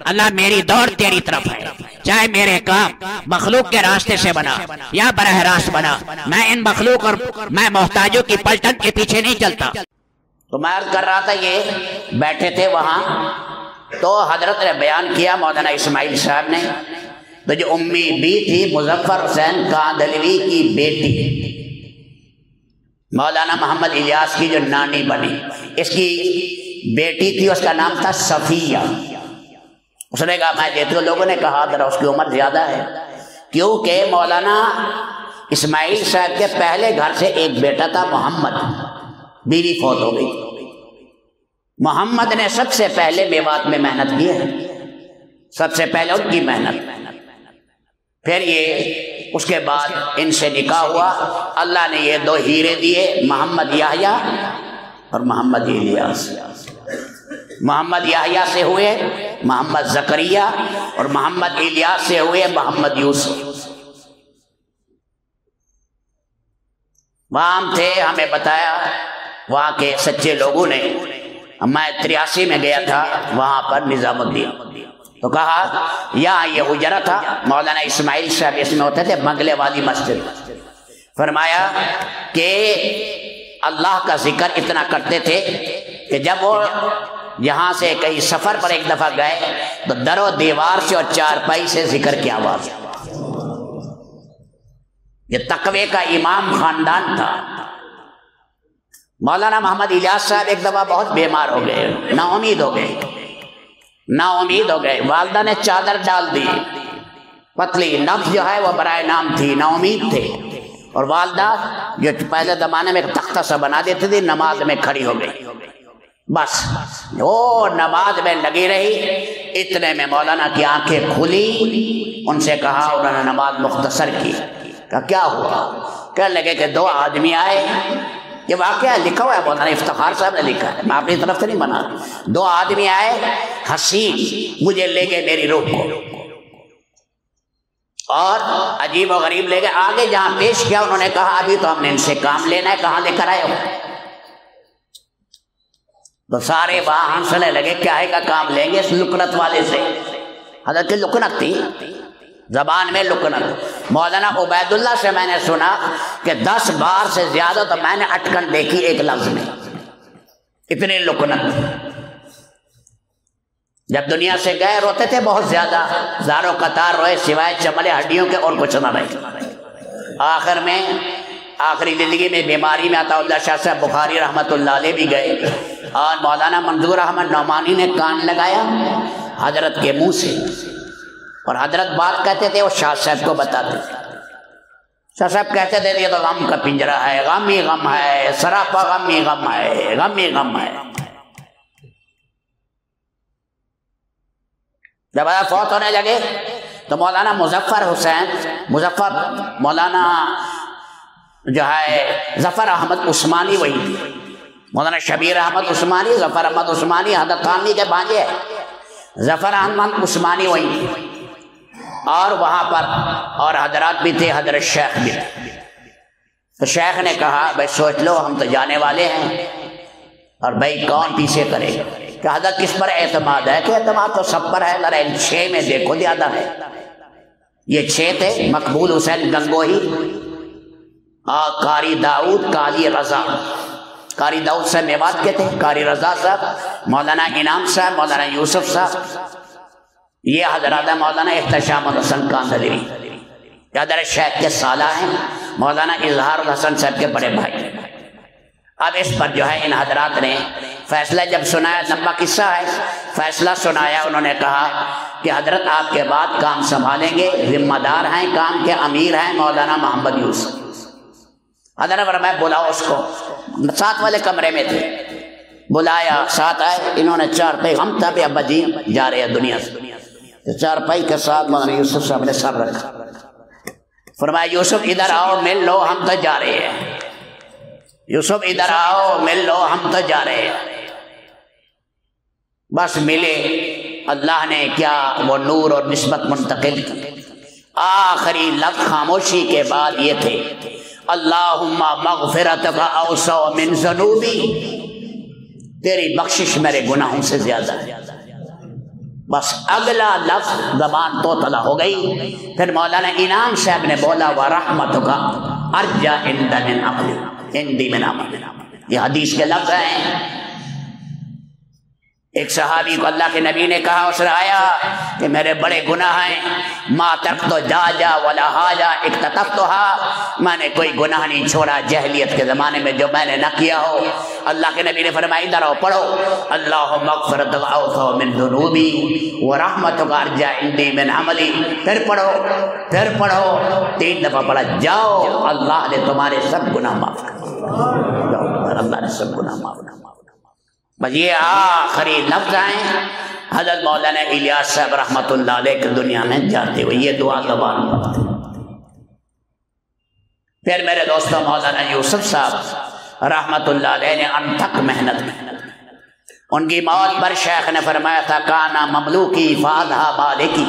اللہ میری دوڑ تیری طرف ہے، چاہے میرے کام مخلوق کے راستے سے بنا یا براہ راست بنا، میں ان مخلوق اور میں محتاجوں کی پلٹن کے پیچھے نہیں چلتا۔ تو میں عرض کر رہا تھا یہ بیٹھے تھے وہاں، تو حضرت نے بیان کیا مولانا اسماعیل صاحب نے، تو جو امی بی تھی مظفر حسین کاندھلوی کی بیٹی، مولانا محمد الیاس کی جو نانی بنی، اس کی بیٹی تھی، اس کا نام تھا صفیہ۔ اس نے کہا میں دیتی ہوں، لوگوں نے کہا ذرا اس کی عمر زیادہ ہے، کیونکہ مولانا اسماعیل صاحب کے پہلے گھر سے ایک بیٹا تھا محمد، بیوی فوت ہو گئی۔ محمد نے سب سے پہلے میوات میں محنت کی ہے، سب سے پہلے ان کی محنت، پھر یہ اس کے بعد ان سے نکاح ہوا، اللہ نے یہ دو ہیرے دیے، محمد یحییٰ اور محمد الیاس۔ محمد یحییٰ سے ہوئے محمد زکریا اور محمد الیاس سے ہوئے محمد یوسف۔ وہاں ہم تھے، ہمیں بتایا وہاں کے سچے لوگوں نے، میں 83 میں گیا تھا وہاں پر نظام الدین، تو کہا یہاں یہ حجرہ تھا، مولانا اسماعیل صاحب اس میں ہوتے تھے، بنگلے والی مسجد۔ فرمایا کہ اللہ کا ذکر اتنا کرتے تھے کہ جب وہ یہاں سے کہیں سفر پر ایک دفعہ گئے تو در و دیوار سے اور چارپائی سے ذکر کی آواز۔ یہ تقوی کا امام خاندان تھا۔ مولانا محمد الیاس صاحب ایک دفعہ بہت بیمار ہو گئے، نا امید ہو گئے، والدہ نے چادر ڈال دی، پتلی نبض جو ہے وہ برائے نام تھی، نا امید تھے، اور والدہ جو پہلے زمانے میں تختہ سا بنا دیتی تھی، نماز میں کھڑی ہو گئی، بس وہ نماز میں لگی رہی۔ اتنے میں مولانا کی آنکھیں کھلی، ان سے کہا، انہوں نے نماز مختصر کی، کہا کیا ہوا؟ کہنے لگے کہ دو آدمی آئے، یہ واقعہ لکھا ہوا ہے، مولانا افتخار صاحب نے لکھا ہے، میں اپنی طرف سے نہیں بنا رہا۔ دو آدمی آئے حسین، مجھے لے گئے میری روح کو، اور عجیب و غریب لے گئے۔ آگے جہاں پیش کیا انہوں نے کہا ابھی تو ہم نے ان سے کام لینا ہے، کہاں لے کر آئے ہو؟ تو سارے وہاں ہنسنے لگے، کیا ہے کا کام لیں گے اس لکنت والے سے؟ حضرت لکنت تھی، زبان میں لکنت۔ مولانا عبید اللہ سے میں نے سنا کہ 10 بار سے زیادہ تو میں نے اٹکن دیکھی ایک لفظ میں، اتنی لکنت۔ جب دنیا سے گئے روتے تھے بہت زیادہ، زاروں قطار روئے، سوائے چمڑے ہڈیوں کے اور کچھ نہ رہے۔ آخر میں آخری زندگی میں بیماری میں عطا اللہ شاہ صاحب بخاری رحمۃ اللہ علیہ بھی گئے، اور مولانا منظور احمد نعمانی نے کان لگایا حضرت کے منہ سے، اور حضرت بات کہتے تھے وہ شاہ صاحب کو بتاتے تھے۔ شاہ صاحب کہتے تھے یہ تو غم کا پنجرہ ہے، غم ہی غم ہے، سراپا غم ہی غم ہے، غم ہی غم ہے۔ جب فوت ہونے لگے تو مولانا مولانا جو ہے ظفر احمد عثمانی وہی تھے، مولانا شبیر احمد عثمانی، ظفر احمد عثمانی حضرت خانوی کے بھانجے ہیں، ظفر احمد عثمانی وہی تھے، اور وہاں پر اور حضرات بھی تھے، حضرت شیخ بھی تھے۔ تو شیخ نے کہا بھائی سوچ لو ہم تو جانے والے ہیں، اور بھائی کون پیچھے کرے گا؟ کہ حضرت کس پر اعتماد ہے؟ کہ اعتماد تو سب پر ہے، ذرا ان 6 میں دیکھو زیادہ ہے۔ یہ 6 تھے، مقبول حسین گنگوہی، قاری داؤد، قاری رضا۔ قاری داؤد صاحب میوات کے تھے، قاری رضا صاحب، مولانا انعام صاحب، مولانا یوسف صاحب، یہ حضرات مولانا احتشام الحسن کاندھلوی، یہ حضرت شیخ کے سالہ ہیں، مولانا اظہار الحسن صاحب کے بڑے بھائی۔ اب اس پر جو ہے ان حضرات نے فیصلہ جب سنایا، لمبا قصہ ہے، فیصلہ سنایا، انہوں نے کہا کہ حضرت آپ کے بعد کام سنبھالیں گے، ذمہ دار ہیں کام کے، امیر ہیں مولانا محمد یوسف۔ حضرت فرمایا بلاؤ اس کو، ساتھ والے کمرے میں تھے، بلایا، ساتھ آئے، انہوں نے 4 پیغام تھا بھی ابا جی جا رہے ہیں دنیا سے، 4 پائی کے ساتھ مولانا یوسف صاحب نے سر رکھا، فرمایا یوسف ادھر آؤ مل لو، ہم تو جا رہے ہیں، یوسف ادھر آؤ مل لو، ہم تو جا رہے ہیں۔ بس ملے، اللہ نے کیا وہ نور اور نسبت منتقل کی۔ آخری لفظ خاموشی کے بعد یہ تھے، اللہم مغفرتک اوسع من ذنوبی، تیری بخشش میرے گناہوں سے زیادہ ہے۔ بس اگلا لفظ زبان تو طلا ہو گئی. پھر مولانا انعام صاحب نے بولا وَرَحْمَتُكَ أَرْجَى عِنْدَ مِنْ عَمَلِ عِنْدِي مِنْ عَمَلِ. یہ حدیث کے لفظ ہیں. ایک صحابی کو اللہ کے نبی نے کہا، اس نے آیا کہ میرے بڑے گناہ ہیں، ما ترکت جاجا ولا حاجا اکتتفتھا، میں نے کوئی گناہ نہیں چھوڑا جاہلیت کے زمانے میں جو میں نے نہ کیا ہو. اللہ کے نبی نے فرمایا ادھر آؤ پڑھو اللہم مغفرتک اوسع من ذنوبی ورحمتک ارجی عندی من عملی. پھر پڑھو 3 دفعہ پڑھا. جاؤ اللہ نے تمہارے سب گناہ معاف کر دیے، اللہ نے سب گناہ معاف کر. بس یہ آخری لفظ ہیں حضرت مولانا الیاس صاحب رحمۃ اللہ علیہ کے دنیا میں جاتے ہوئے یہ دعا زبان پڑھتے. پھر میرے دوستوں مولانا یوسف صاحب رحمۃ اللہ علیہ نے انتھک محنت کی. ان کی موت پر شیخ نے فرمایا تھا کانا مملوکی فاضحا مالکی،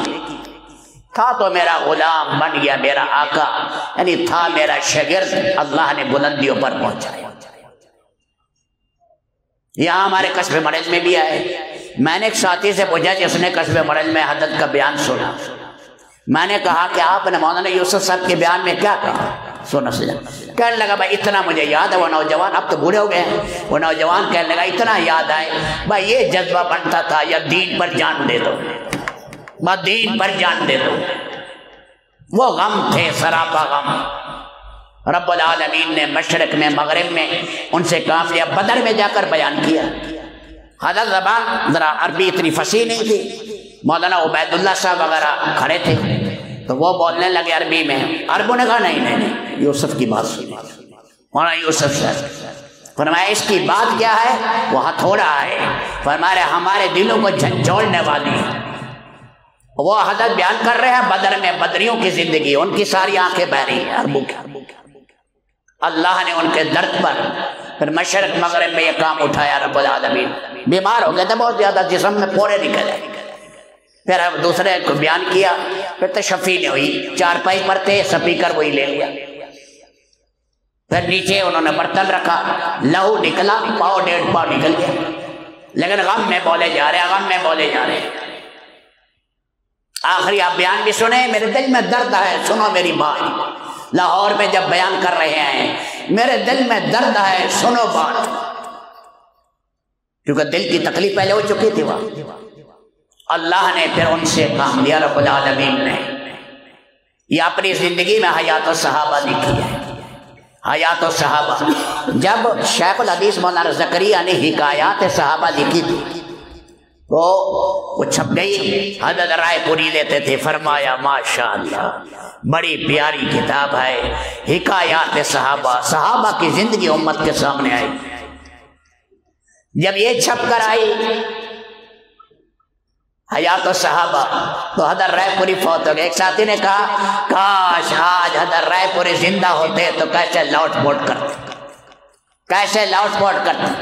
تھا تو میرا غلام بن گیا میرا آقا، یعنی تھا میرا شاگرد، اللہ نے بلندیوں پر پہنچایا. یہاں ہمارے قصبے مرج میں بھی آئے. میں نے ایک ساتھی سے پوچھا جس نے قصبے مرج میں حضرت کا بیان سنا. میں نے کہا کہ آپ نے مولانا یوسف صاحب کے بیان میں کیا کہا؟ سنا سجا. کہنے لگا بھائی اتنا مجھے یاد ہے، وہ نوجوان اب تو بوڑھے ہو گئے ہیں، وہ نوجوان کہنے لگا اتنا یاد آئے بھائی یہ جذبہ بنتا تھا یا دین پر جان دے دو، بس دین پر جان دے دو. وہ غم تھے سراپا غم. رب العالمین نے مشرق میں مغرب میں ان سے کام لیا، بدر میں جا کر بیان کیا. حضرت زبان ذرا عربی اتنی فصیح نہیں تھی. مولانا عبید اللہ صاحب وغیرہ کھڑے تھے تو وہ بولنے لگے عربی میں. عربوں نے کہا نہیں یوسف کی بات سنی. مولانا یوسف صاحب فرمایا اس کی بات کیا ہے؟ وہ ہتھوڑا ہے. فرمایا ہمارے دلوں کو جھنجھوڑنے والی ہے. وہ حضرت بیان کر رہے ہیں بدر میں بدریوں کی زندگی، ان کی ساری آنکھیں بہ رہی ہیں عربوں کی. اللہ نے ان کے درد پر پھر مشرق مغرب میں یہ کام اٹھایا. رب العالمین بیمار ہو گئے تھے بہت زیادہ، جسم میں پھوڑے نکلے. پھر اب دوسرے کو بیان کیا، پھر تشفی نہیں ہوئی. چارپائی پر تھے، سپیکر وہی لے لیا. پھر نیچے انہوں نے برتن رکھا، لہو نکلا، پاؤ 1.5 پاؤ نکل گیا. لیکن غم میں بولے جا رہے، غم میں بولے جا رہے. آخری آپ بیان بھی سنیں، میرے دل میں درد ہے، سنو میری بات. لاہور میں جب بیان کر رہے ہیں میرے دل میں درد ہے، سنو بات. کیونکہ دل کی تکلیف پہلے ہو چکی تھی. وہاں اللہ نے پھر ان سے کام لیا. رب العالمین نے یہ اپنی زندگی میں حیات الصحابہ لکھی ہے. حیات الصحابہ جب شیخ الحدیث مولانا زکریا نے حکایات صحابہ لکھی تھی تو وہ چھپ گئی. حضرت رائے پوری لیتے تھے. فرمایا ماشاءاللہ بڑی پیاری کتاب ہے حکایات صحابہ. صحابہ کی زندگی امت کے سامنے آئی. جب یہ چھپ کر آئی حیات الصحابہ تو حضرت رائے پوری فوت ہو گئے. ایک ساتھی نے کہا کاش آج حضرت رائے پوری زندہ ہوتے تو کیسے لاؤٹ پوٹ کرتے، کیسے لاؤٹ پوٹ کرتے.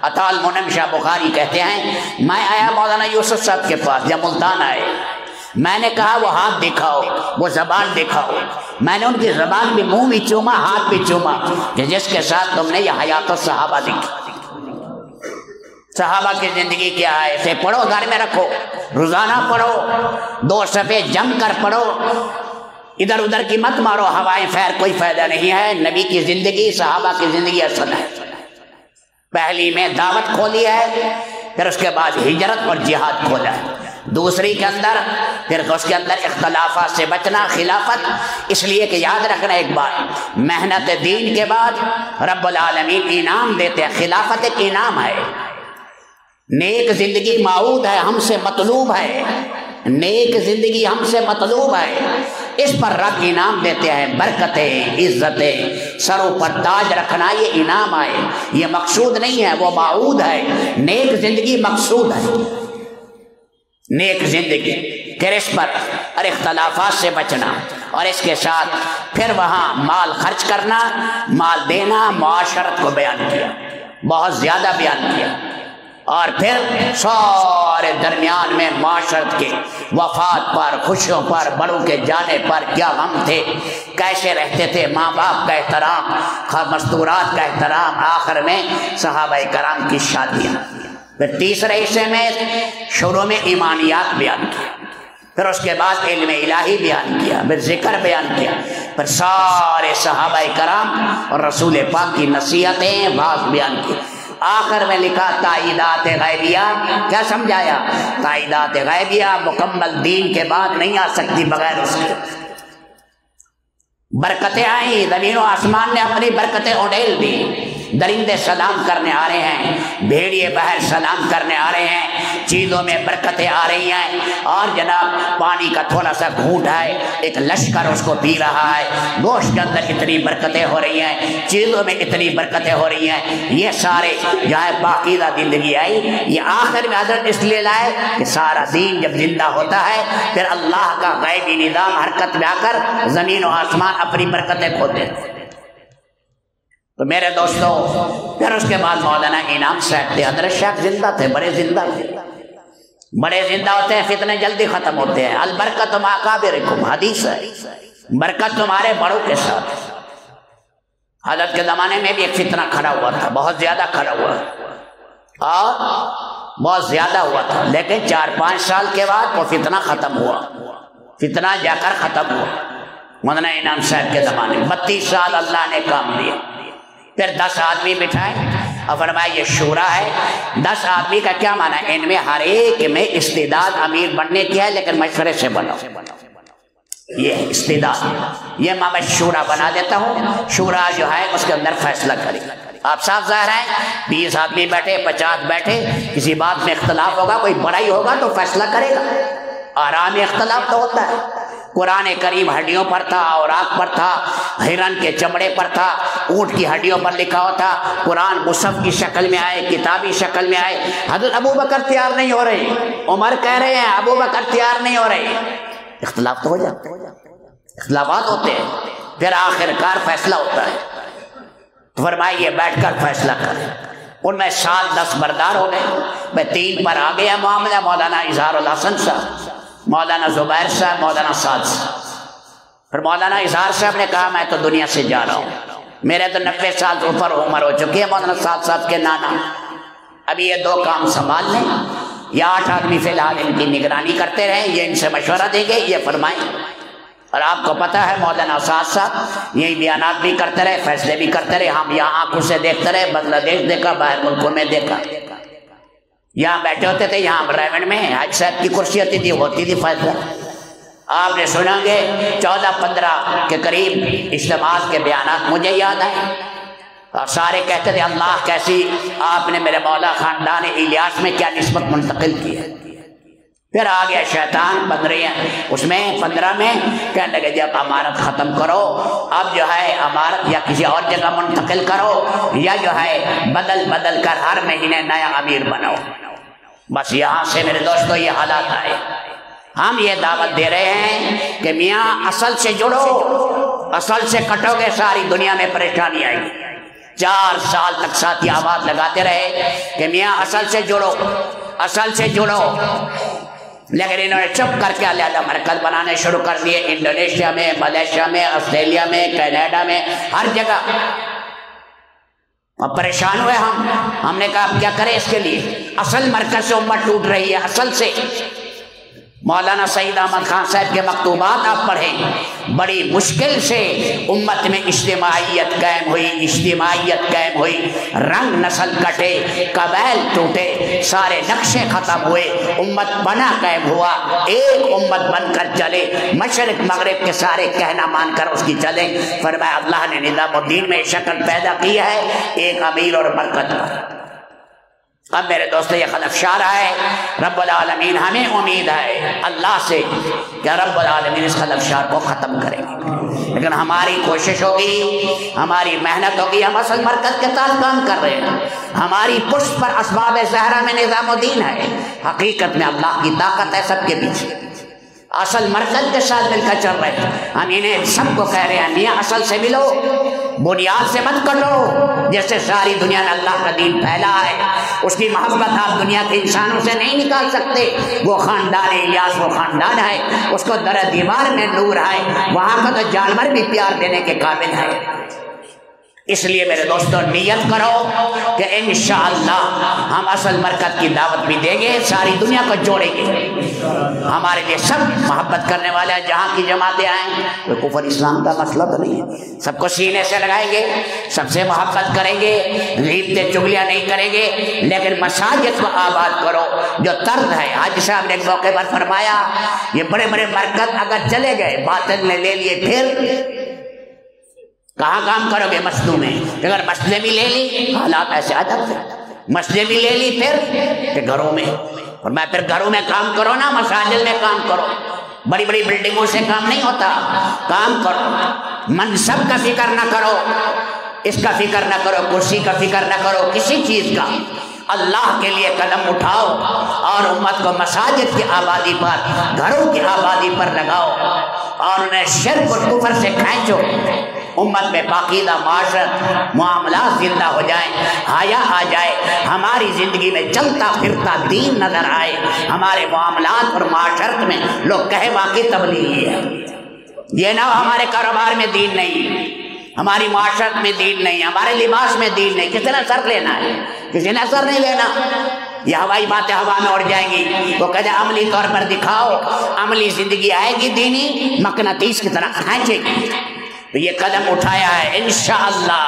عطا المنعم شاہ بخاری کہتے ہیں میں آیا مولانا یوسف صاحب کے پاس جب ملتان آئے. میں نے کہا وہ ہاتھ دکھاؤ، وہ زبان دکھاؤ. میں نے ان کی زبان بھی، منہ بھی چوما، ہاتھ بھی چوما کہ جس کے ساتھ تم نے یہ حیات الصحابہ لکھی. صحابہ کی زندگی کیا ہے اسے پڑھو، گھر میں رکھو، روزانہ پڑھو، 2 صفحے جم کر پڑھو. ادھر ادھر کی مت مارو ہوائیں خیر، کوئی فائدہ نہیں ہے. نبی کی زندگی، صحابہ کی زندگی اصل ہے. پہلی میں دعوت کھولی ہے، پھر اس کے بعد ہجرت اور جہاد کھولا ہے. دوسری کے اندر پھر اس کے اندر اختلافات سے بچنا، خلافت. اس لیے کہ یاد رکھنا ایک بات، محنت دین کے بعد رب العالمین انعام دیتے ہیں. خلافت ایک انعام ہے. نیک زندگی معود ہے، ہم سے مطلوب ہے. نیک زندگی ہم سے مطلوب ہے. اس پر رب انعام دیتے ہیں. برکتیں، عزتیں، سروں پر تاج رکھنا یہ انعام ہے. یہ مقصود نہیں ہے، وہ معود ہے. نیک زندگی مقصود ہے. نیک زندگی پھر اس پر اور اختلافات سے بچنا، اور اس کے ساتھ پھر وہاں مال خرچ کرنا، مال دینا. معاشرت کو بیان کیا، بہت زیادہ بیان کیا. اور پھر سارے درمیان میں معاشرت کے وفات پر، خوشیوں پر، بڑوں کے جانے پر کیا غم تھے، کیسے رہتے تھے، ماں باپ کا احترام، مستورات کا احترام. آخر میں صحابہ کرام کی شادیاں. پھر تیسرے حصے میں شروع میں ایمانیات بیان کیا، پھر اس کے بعد علم الہی بیان کیا، پھر ذکر بیان کیا، پھر سارے صحابہ کرام اور رسول پاک کی نصیحتیں بات بیان کی۔ آخر میں لکھا تائیدات غیبیہ، کیا سمجھایا؟ تائیدات غیبیہ مکمل دین کے بعد نہیں آ سکتی بغیر اس کے۔ برکتیں آئیں، زمین و آسمان نے اپنی برکتیں اڈیل دی، درندے سلام کرنے آ رہے ہیں، بھیڑیے بہر سلام کرنے آ رہے ہیں، چیزوں میں برکتیں آ رہی ہیں، اور جناب پانی کا تھوڑا سا گھونٹ ہے، ایک لشکر اس کو پی رہا ہے، گوشت کے اندر اتنی برکتیں ہو رہی ہیں، چیزوں میں اتنی برکتیں ہو رہی ہیں، یہ سارے جہاں پاکیزہ زندگی آئی، یہ آخر میں حضرت اس لیے لائے کہ سارا دین جب زندہ ہوتا ہے پھر اللہ کا غیبی نظام حرکت میں آ کر زمین و آسمان اپنی برکتیں کھول دیتے۔ تو میرے دوستو پھر اس کے بعد مولانا انعام صاحب تھے، حضرت شیخ زندہ تھے، بڑے زندہ تھے، بڑے زندہ ہوتے ہیں فتنے جلدی ختم ہوتے ہیں۔ البرکت مع اکابرکم، حدیث ہے، برکت تمہارے بڑوں کے ساتھ۔ حضرت کے زمانے میں بھی ایک فتنہ کھڑا ہوا تھا، بہت زیادہ کھڑا ہوا اور بہت زیادہ ہوا تھا، لیکن 4-5 سال کے بعد وہ فتنہ ختم ہوا، فتنہ جا کر ختم ہوا مولانا انعام صاحب کے زمانے میں۔ 32 سال اللہ نے کام دیا، پھر 10 آدمی بٹھائے اور فرمایا یہ شورا ہے۔ 10 آدمی کا کیا معنی ہے؟ ان میں ہر ایک میں استعداد امیر بننے کی ہے، لیکن مشورے سے بنو، یہ استعداد، یہ میں شورا بنا دیتا ہوں، شورا جو ہے اس کے اندر فیصلہ کرے۔ آپ صاف ظاہر ہیں 20 آدمی بیٹھے، 50 بیٹھے، کسی بات میں اختلاف ہوگا، کوئی بڑائی ہوگا تو فیصلہ کرے گا، آرام اختلاف تو ہوتا ہے۔ قرآن کریم ہڈیوں پر تھا، اوراق پر تھا، ہرن کے چمڑے پر تھا، اونٹ کی ہڈیوں پر لکھا ہوا تھا، قرآن مصحف کی شکل میں آئے، کتابی شکل میں آئے۔ حضرت ابو بکر تیار نہیں ہو رہے، عمر کہہ رہے ہیں ابو بکر تیار نہیں ہو رہے، اختلاف تو ہو جاتے ہیں، اختلافات ہوتے ہیں، پھر آخر کار فیصلہ ہوتا ہے۔ تو فرمائیے بیٹھ کر فیصلہ کریں۔ ان میں 7-10 بردار ہو گئے، میں 3 پر آ گیا معاملہ، مولانا اظہار الحسن صاحب، مولانا زبیر صاحب، مولانا سعد صاحب۔ پھر مولانا اظہار صاحب نے کہا میں تو دنیا سے جا رہا ہوں، میرے تو 90 سال اوپر عمر ہو چکی ہے، مولانا سعد صاحب کے نانا، ابھی یہ 2 کام سنبھال لیں، یا 8 آدمی فی الحال ان کی نگرانی کرتے رہیں، یہ ان سے مشورہ دیں گے، یہ فرمائیں۔ اور آپ کو پتہ ہے مولانا سعد صاحب یہی بیانات بھی کرتے رہے، فیصلے بھی کرتے رہے، ہم یہاں آنکھوں سے دیکھتے رہے، بنگلہ دیش دیکھا، باہر ملکوں میں دیکھا، یہاں بیٹھے ہوتے تھے، یہاں ریونڈ میں حاج صاحب کی کرسی ہوتی تھی فیصلہ۔ آپ نے سنا گے 14-15 کے قریب اجتماعات کے بیانات مجھے یاد آئے، اور سارے کہتے تھے اللہ کیسی آپ نے میرے مولا خاندان الیاس میں کیا نسبت منتقل کی ہے۔ پھر آ گیا شیطان 15 میں کہنے لگے جب امارت ختم کرو، اب جو ہے امارت یا کسی اور جگہ منتقل کرو، یا جو ہے بدل کر ہر مہینے نیا امیر بناؤ۔ بس یہاں سے میرے دوستو یہ حالات آئے۔ ہم یہ دعوت دے رہے ہیں کہ میاں اصل سے جڑو، اصل سے کٹو گے ساری دنیا میں پریشانی آئے گی۔ 4 سال تک ساتھی آواز لگاتے رہے کہ میاں اصل سے جڑو، اصل سے جڑو، لیکن انہوں نے چپ کر کے علیحدہ مرکز بنانے شروع کر دیے، انڈونیشیا میں، ملیشیا میں، آسٹریلیا میں، کینیڈا میں، ہر جگہ۔ اب پریشان ہوئے ہم نے کہا اب کیا کریں اس کے لیے؟ اصل مرکز سے امت ٹوٹ رہی ہے، اصل سے۔ مولانا سعید احمد خان صاحب کے مکتوبات آپ پڑھیں، بڑی مشکل سے امت میں اجتماعیت قائم ہوئی، رنگ نسل کٹے، قبائل ٹوٹے، سارے نقشے ختم ہوئے، امت بنا قائم ہوا، ایک امت بن کر چلے، مشرق مغرب کے سارے کہنا مان کر اس کی چلیں۔ فرمایا اللہ نے نظام الدین میں شکل پیدا کی ہے، ایک امیر اور برکت پر۔ اب میرے دوستو یہ خلفشار ہے، رب العالمین ہمیں امید ہے اللہ سے کہ رب العالمین اس خلفشار کو ختم کریں گے، لیکن ہماری کوشش ہوگی، ہماری محنت ہوگی، ہم اصل مرکز کے ساتھ کام کر رہے ہیں، ہماری پشت پر اسباب زہرا میں نظام الدین ہے، حقیقت میں اللہ کی طاقت ہے سب کے پیچھے، اصل مرکز کے ساتھ مل کر چل رہے ہیں۔ ہم انہیں سب کو کہہ رہے ہیں میاں اصل سے ملو، بنیاد سے مت کٹو، جیسے ساری دنیا میں اللہ کا دین پھیلا ہے، اس کی محبت آپ دنیا کے انسانوں سے نہیں نکال سکتے۔ وہ خاندان الیاس وہ خاندان ہے، اس کو در دیوار میں نور ہے، وہاں کا تو جانور بھی پیار دینے کے قابل ہے۔ اس لیے میرے دوستوں نیت کرو کہ انشاءاللہ ہم اصل مرکز کی دعوت بھی دیں گے، ساری دنیا کو جوڑیں گے۔ ہمارے لیے سب محبت کرنے والے ہیں، جہاں کی جماعتیں آئیں، کوئی کفر اسلام کا مسئلہ تو نہیں ہے، سب کو سینے سے لگائیں گے، سب سے محبت کریں گے، غیبتیں چگلیاں نہیں کریں گے، لیکن مساجد کو آباد کرو۔ جو طرز ہے، حاجی صاحب نے ایک موقع پر فرمایا، یہ بڑے بڑے مرکز اگر چلے گئے، باطل نے لے لیے، پھر کہاں کام کرو گے؟ مسجدوں میں۔ اگر مسجدیں بھی لے لی، حالات ایسے آ جاتے ہیں، مسجدیں بھی لے لی پھر گھروں میں، اور میں پھر گھروں میں کام کرو نا، مساجد میں کام کرو، بڑی بڑی بلڈنگوں سے کام نہیں ہوتا، کام کرو، منصب کا فکر نہ کرو، اس کا فکر نہ کرو، کرسی کا فکر نہ کرو، کسی چیز کا، اللہ کے لیے قدم اٹھاؤ اور امت کو مساجد کی آبادی پر، گھروں کی آبادی پر لگاؤ اور انہیں شرک اور کفر سے کھینچو۔ امت میں پاکیزہ معاشرت، معاملات زندہ ہو جائیں، حیا آ جائے، ہماری زندگی میں چلتا پھرتا دین نظر آئے، ہمارے معاملات اور معاشرت میں لوگ کہے واقعی تبلیغی ہے۔ یہ نہ ہمارے کاروبار میں دین نہیں، ہماری معاشرت میں دین نہیں، ہمارے لباس میں دین نہیں، کسی نے اثر لینا ہے، کسی نے اثر نہیں لینا۔ یہ ہوائی باتیں ہوا میں اڑ جائیں گی، وہ کہتے ہیں عملی طور پر دکھاؤ، عملی زندگی آئے گی دینی، مقناطیس کی طرح کھینچے گی۔ تو یہ قدم اٹھایا ہے، انشاءاللہ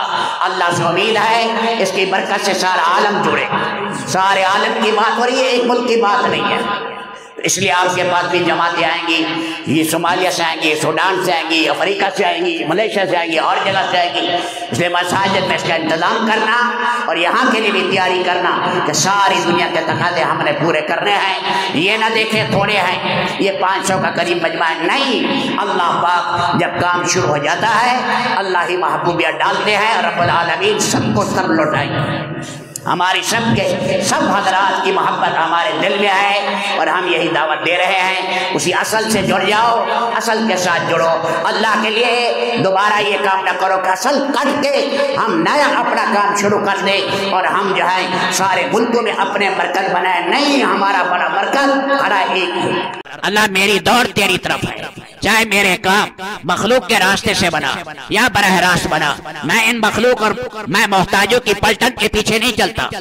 اللہ سے امید ہے اس کی برکت سے سارا عالم جڑے، سارے عالم کی بات ہو رہی ہے، ایک ملک کی بات نہیں ہے۔ اس لیے آپ کے پاس بھی جماعتیں آئیں گی، یہ صومالیہ سے آئیں گی، سوڈان سے آئیں گی، افریقہ سے آئیں گی، ملیشیا سے آئیں گی، اور جگہ سے آئیں گی۔ اس لیے مساجد میں اس کا انتظام کرنا اور یہاں کے لیے بھی تیاری کرنا کہ ساری دنیا کے تقاضے ہم نے پورے کرنے ہیں۔ یہ نہ دیکھیں تھوڑے ہیں، یہ 500 کا قریب مجمع ہے، نہیں، اللہ پاک جب کام شروع ہو جاتا ہے اللہ ہی محبوبیت ڈالتے ہیں اور رب العالمین سب کو سب لوٹائیں گے۔ ہماری سب کے سب حضرات کی محبت ہمارے دل میں ہے اور ہم یہی دعوت دے رہے ہیں، اسی اصل سے جڑ جاؤ، اصل کے ساتھ جڑو۔ اللہ کے لیے دوبارہ یہ کام نہ کرو کہ اصل کٹ کے ہم نیا اپنا کام شروع کر دیں اور ہم جو ہے سارے ملکوں میں اپنے مرکز بنائیں، نہیں، ہمارا بڑا مرکز کھڑا ایک ہے۔ اللہ میری دوڑ تیری طرف ہے، چاہے میرے کام مخلوق کے راستے سے بنا یا براہ راست بنا، میں ان مخلوق اور میں محتاجوں کی پلٹن کے پیچھے نہیں چلتا۔